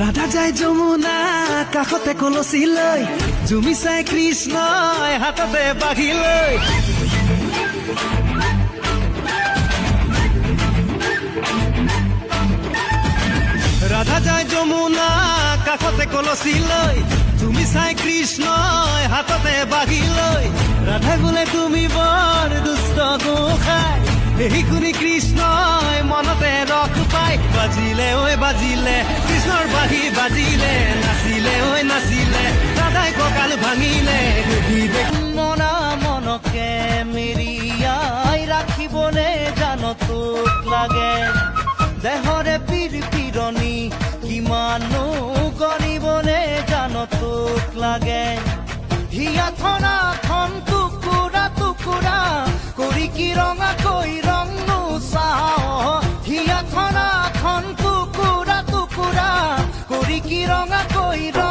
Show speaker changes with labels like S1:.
S1: ৰাধা যায় যমুনা কাষতে কলচি লৈ, জুমি চাই কৃষ্ণই হাততে বাঘি লৈ। ৰাধা যায় যমুনা কাষতে কলচি লৈ, জুমি চাই কৃষ্ণই হাততে বাঘি লৈ। ৰাধা বোলে তুমি বৰ দুষ্ট গোসাঁই, এই শুনি কৃষ্ণই মনতে ৰস পাই। বাজিলে ঐ বাজিলে কৃষ্ণৰ বাঁহী বাজিলে, নাচিলে ঐ নাচিলে ৰাধাই কঁকাল ভাঙিলে।
S2: মনা মনকে মেৰিয়াই ৰাখিবনে জান তোক লাগে, দেহৰে পীৰ পীৰণি কিমানো গণিবনে জান তোক লাগে। হিয়াখনাখন টুকুৰা টুকুৰা কৰি কি ৰঙাকৈ ৰং নোচাও, হিয়াখনাখন টুকুৰা টুকুৰা কৰি কি ৰঙাকৈ ৰং